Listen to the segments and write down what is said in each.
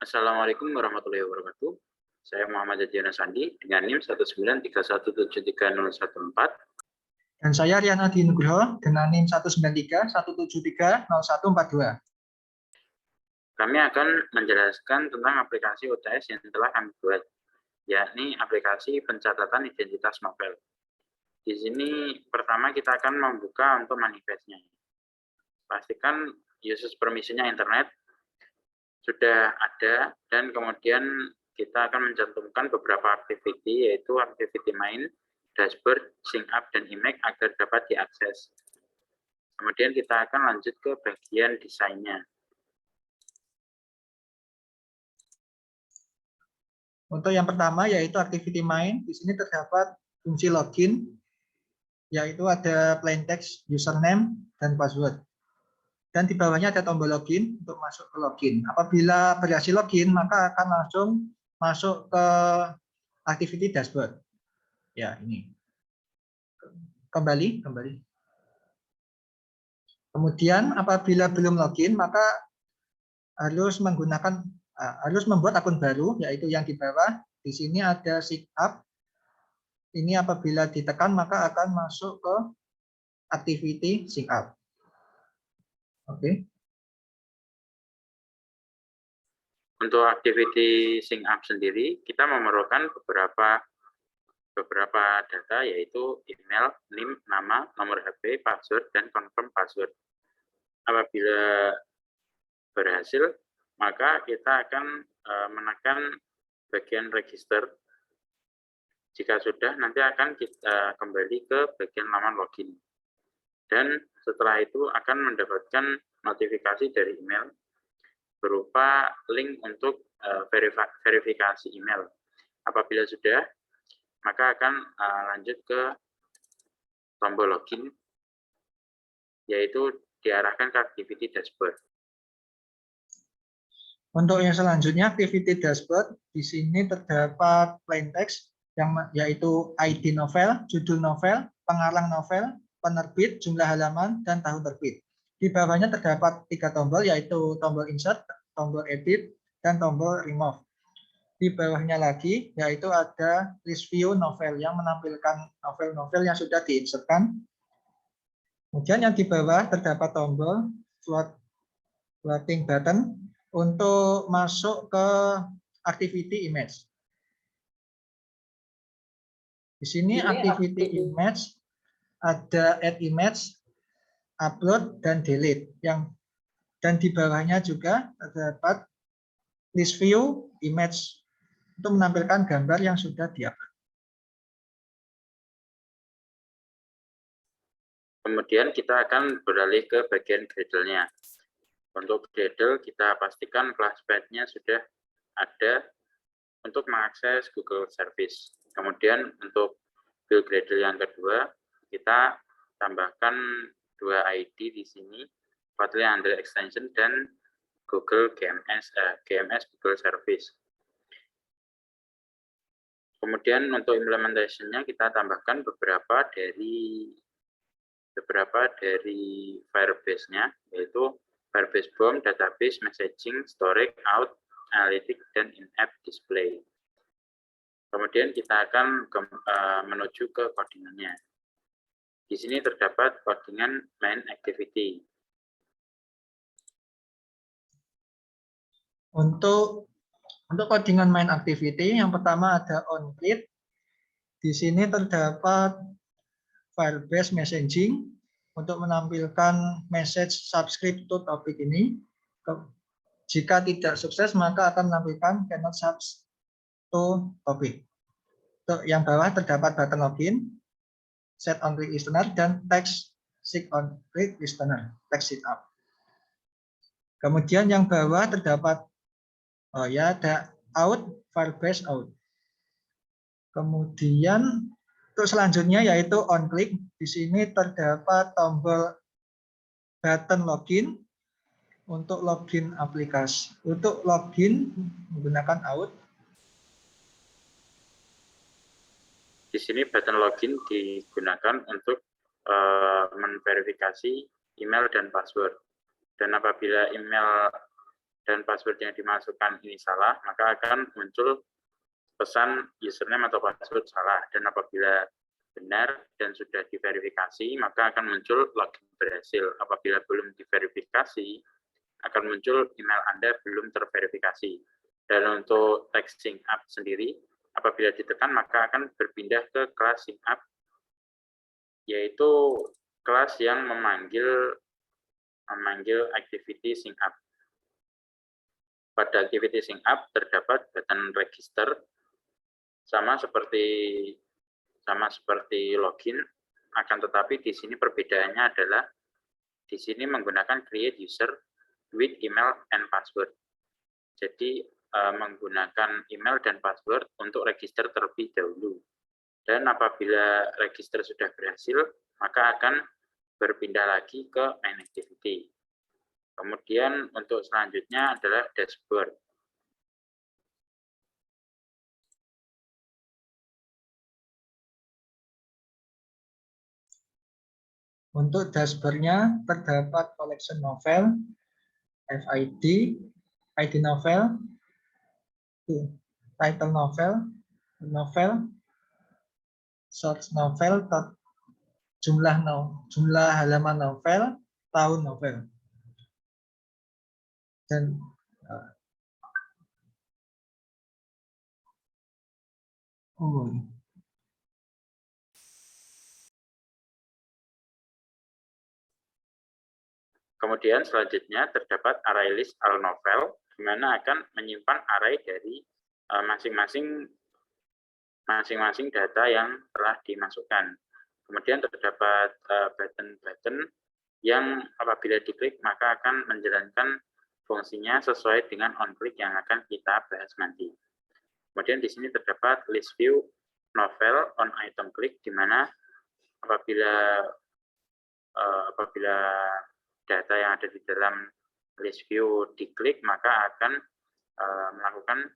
Assalamualaikum warahmatullahi wabarakatuh. Saya Muhammad Jadiana Sandi dengan NIM 193173014. Dan saya Rian Adi Nugroho dengan NIM 19317300142. Kami akan menjelaskan tentang aplikasi UTS yang telah kami buat, yakni aplikasi pencatatan identitas novel. Di sini pertama kita akan membuka untuk manifestnya. Pastikan user permission-nya internet sudah ada, dan kemudian kita akan mencantumkan beberapa activity, yaitu activity main, dashboard, sync up, dan image agar dapat diakses. Kemudian kita akan lanjut ke bagian desainnya. Untuk yang pertama yaitu activity main, di sini terdapat fungsi login, yaitu ada plain text, username, dan password. Dan di bawahnya ada tombol login untuk masuk ke login. Apabila berhasil login, maka akan langsung masuk ke activity dashboard. Ya, ini. Kembali. Kemudian apabila belum login, maka harus membuat akun baru, yaitu yang di bawah. Di sini ada sync up. Ini apabila ditekan maka akan masuk ke activity sync up. Oke. Untuk activity sync up sendiri, kita memerlukan beberapa data, yaitu email, NIM, nama, nomor HP, password, dan confirm password. Apabila berhasil, maka kita akan menekan bagian register. Jika sudah, nanti akan kita kembali ke bagian laman login. Dan setelah itu akan mendapatkan notifikasi dari email berupa link untuk verifikasi email. Apabila sudah, maka akan lanjut ke tombol login, yaitu diarahkan ke activity dashboard. Untuk yang selanjutnya, activity dashboard, di sini terdapat plain text, yaitu ID novel, judul novel, pengarang novel, penerbit, jumlah halaman, dan tahun terbit. Di bawahnya terdapat 3 tombol, yaitu tombol insert, tombol edit, dan tombol remove. Di bawahnya lagi, yaitu ada list view novel yang menampilkan novel-novel yang sudah diinsertkan. Kemudian yang di bawah terdapat tombol floating button untuk masuk ke activity image. Di sini activity image ada add image, upload, dan delete. Dan di bawahnya juga terdapat list view image untuk menampilkan gambar yang sudah diupload. Kemudian kita akan beralih ke bagian Gradle-nya. Untuk Gradle, kita pastikan classpath-nya sudah ada untuk mengakses Google Service. Kemudian untuk build Gradle yang kedua, kita tambahkan 2 ID di sini, Kotlin Handle Extension dan Google GMS Google Service. Kemudian untuk implementation-nya kita tambahkan beberapa dari Firebase-nya, yaitu Firebase Bomb, Database, Messaging, Storage, Out, Analytics, dan In-App Display. Kemudian kita akan menuju ke codingannya. Di sini terdapat codingan main activity. Untuk codingan main activity, yang pertama ada onClick. Di sini terdapat Firebase Messaging untuk menampilkan message subscribe to topik ini. Jika tidak sukses, maka akan menampilkan cannot subscribe to topic. Untuk yang bawah terdapat button login, set on click listener, dan text seek on click listener, text sit up. Kemudian yang bawah terdapat ada out, Firebase out. Kemudian untuk selanjutnya yaitu on click. Di sini terdapat tombol button login untuk login aplikasi. Untuk login menggunakan out. Di sini button login digunakan untuk memverifikasi email dan password. Dan apabila email dan password yang dimasukkan ini salah, maka akan muncul pesan username atau password salah. Dan apabila benar dan sudah diverifikasi, maka akan muncul login berhasil. Apabila belum diverifikasi, akan muncul email Anda belum terverifikasi. Dan untuk text sync up sendiri, apabila ditekan, maka akan berpindah ke kelas sync up, yaitu kelas yang memanggil activity sync up. Pada activity sync up terdapat button register sama seperti login, akan tetapi di sini perbedaannya adalah di sini menggunakan create user with email and password. Jadi menggunakan email dan password untuk register terlebih dahulu. Dan apabila register sudah berhasil, maka akan berpindah lagi ke main activity. Kemudian untuk selanjutnya adalah dashboard. Untuk dashboard-nya terdapat collection novel, FID, ID novel, title novel, source novel, jumlah halaman novel, tahun novel. Dan kemudian selanjutnya terdapat array list all novel, di mana akan menyimpan array dari masing-masing data yang telah dimasukkan. Kemudian terdapat button-button yang apabila diklik maka akan menjalankan fungsinya sesuai dengan on-click yang akan kita bahas nanti. Kemudian di sini terdapat list view novel on item click, di mana apabila data yang ada di dalam list view diklik, maka akan melakukan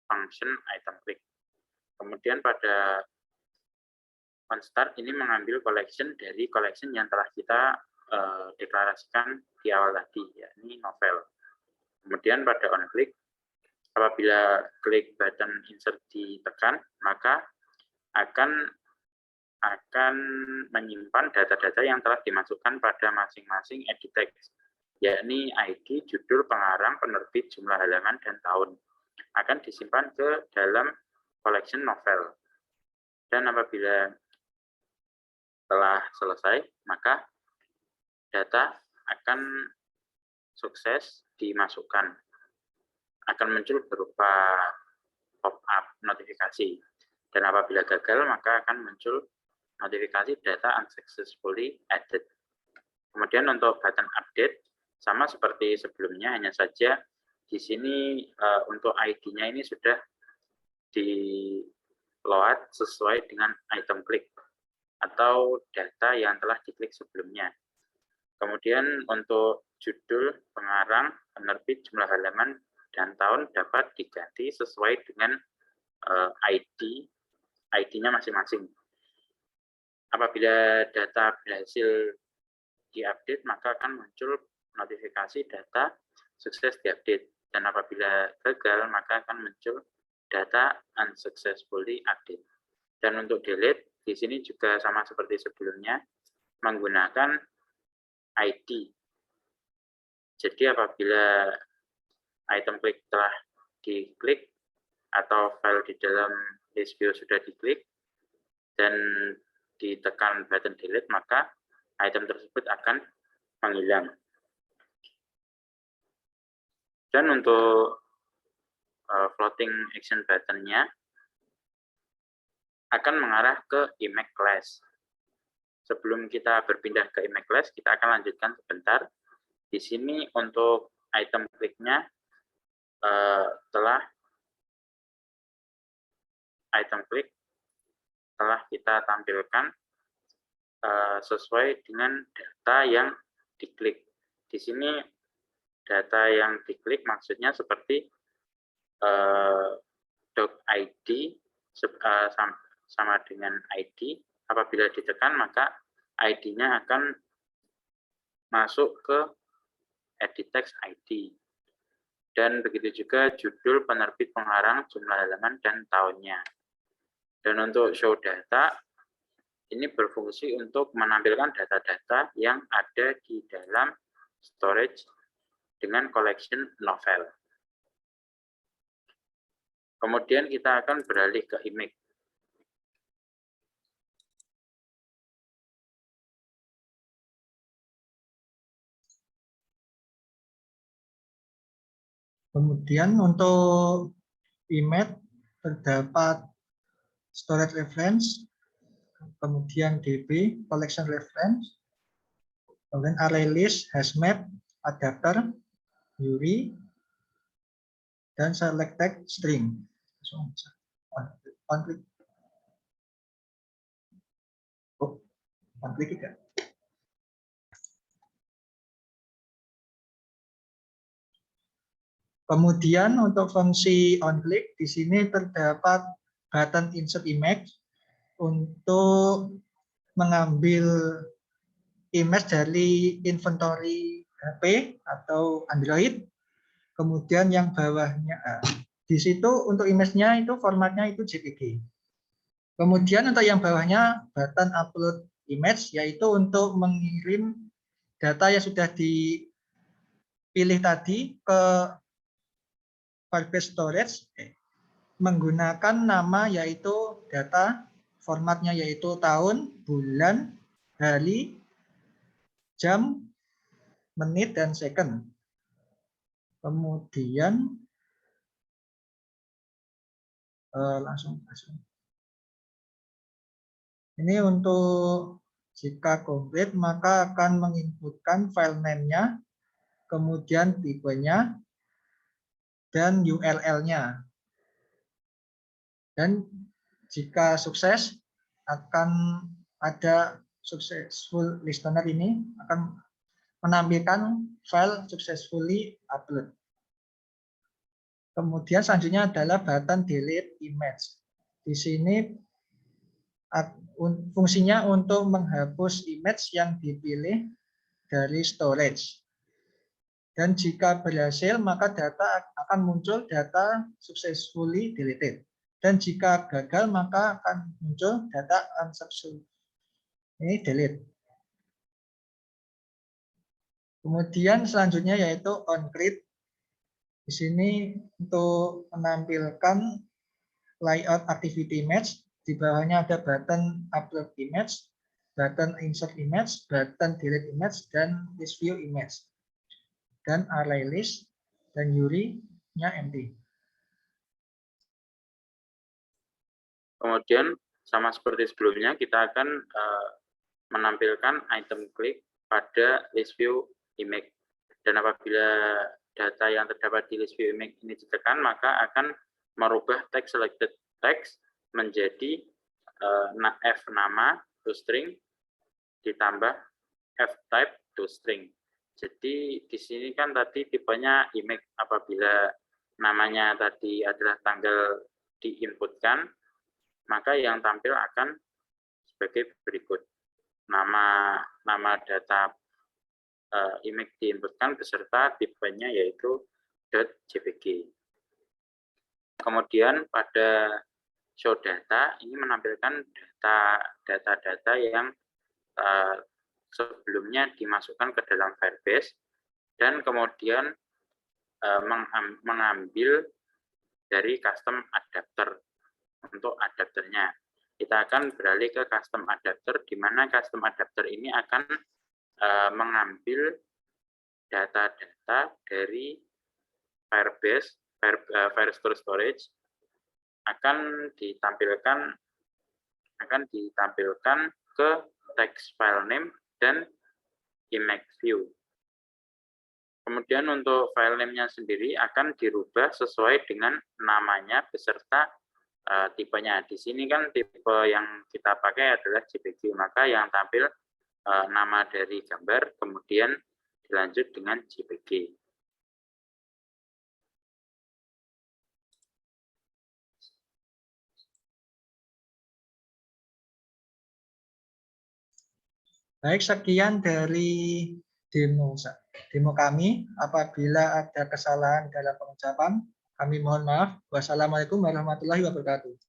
function item click. Kemudian pada on start ini mengambil collection dari collection yang telah kita deklarasikan di awal tadi, yakni novel. Kemudian pada on click, apabila klik button insert ditekan, maka akan menyimpan data-data yang telah dimasukkan pada masing-masing edit text, yakni ID, judul, pengarang, penerbit, jumlah halaman, dan tahun. Akan disimpan ke dalam collection novel. Dan apabila telah selesai, maka data akan sukses dimasukkan. Akan muncul berupa pop-up notifikasi. Dan apabila gagal, maka akan muncul notifikasi data unsuccessfully added. Kemudian untuk button update, sama seperti sebelumnya, hanya saja di sini untuk ID-nya ini sudah di-load sesuai dengan item klik atau data yang telah diklik sebelumnya. Kemudian untuk judul, pengarang, penerbit, jumlah halaman, dan tahun dapat diganti sesuai dengan ID-nya masing-masing. Apabila data berhasil diupdate, maka akan muncul notifikasi data sukses diupdate. Dan apabila gagal, maka akan muncul data unsuccessfully update. Dan untuk delete, di sini juga sama seperti sebelumnya, menggunakan ID. Jadi apabila item klik telah diklik atau file di dalam list view sudah diklik dan ditekan button delete, maka item tersebut akan menghilang. Dan untuk floating action button-nya akan mengarah ke image class. Sebelum kita berpindah ke image class, kita akan lanjutkan sebentar. Di sini untuk item kliknya item klik telah kita tampilkan sesuai dengan data yang diklik. Di sini data yang diklik maksudnya seperti doc ID sama dengan ID. Apabila ditekan, maka ID-nya akan masuk ke edit text ID. Dan begitu juga judul, penerbit, pengarang, jumlah halaman, dan tahunnya. Dan untuk show data, ini berfungsi untuk menampilkan data-data yang ada di dalam storage dengan collection novel. Kemudian kita akan beralih ke image. Kemudian untuk image terdapat storage reference, kemudian DB, collection reference, kemudian array list, hashmap, adapter, URI, dan selected string. Konflik. Oh, konflik juga. Kemudian untuk fungsi onClick di sini terdapat button insert image untuk mengambil image dari inventory HP atau Android. Kemudian yang bawahnya di situ untuk image-nya itu formatnya itu JPG. Kemudian untuk yang bawahnya button upload image yaitu untuk mengirim data yang sudah dipilih tadi ke Firebase Storage menggunakan nama yaitu data, formatnya yaitu tahun, bulan, hari, jam, menit, dan second. Kemudian langsung. Ini untuk jika komplit maka akan menginputkan file name-nya, kemudian tipenya, dan URL-nya. Dan jika sukses akan ada successful listener ini akan menampilkan file successfully upload. Kemudian selanjutnya adalah button delete image. Di sini fungsinya untuk menghapus image yang dipilih dari storage. Dan jika berhasil, maka data akan muncul data successfully deleted. Dan jika gagal, maka akan muncul data unsuccessfully delete. Kemudian selanjutnya yaitu onCreate. Di sini untuk menampilkan layout activity image. Di bawahnya ada button upload image, button insert image, button delete image, dan list view image. Dan array list dan URI-nya empty. Kemudian sama seperti sebelumnya kita akan menampilkan item click pada list view image. Dan apabila data yang terdapat di list view image ini ditekan, maka akan merubah text selected text menjadi f nama toString ditambah f type toString. Jadi di sini kan tadi tipenya image, apabila namanya tadi adalah tanggal diinputkan, maka yang tampil akan sebagai berikut. Nama data image diinputkan beserta tipenya yaitu .jpg. Kemudian pada show data ini menampilkan data-data yang sebelumnya dimasukkan ke dalam Firebase dan kemudian mengambil dari custom adapter. Untuk adapternya kita akan beralih ke custom adapter, di mana custom adapter ini akan mengambil data-data dari Firebase, Firestore Storage akan ditampilkan ke text file name dan image view. Kemudian untuk file name-nya sendiri akan dirubah sesuai dengan namanya beserta tipenya. Di sini kan tipe yang kita pakai adalah JPG, maka yang tampil nama dari gambar, kemudian dilanjut dengan JPG. Baik, sekian dari demo kami. Apabila ada kesalahan dalam pengucapan, kami mohon maaf. Wassalamualaikum warahmatullahi wabarakatuh.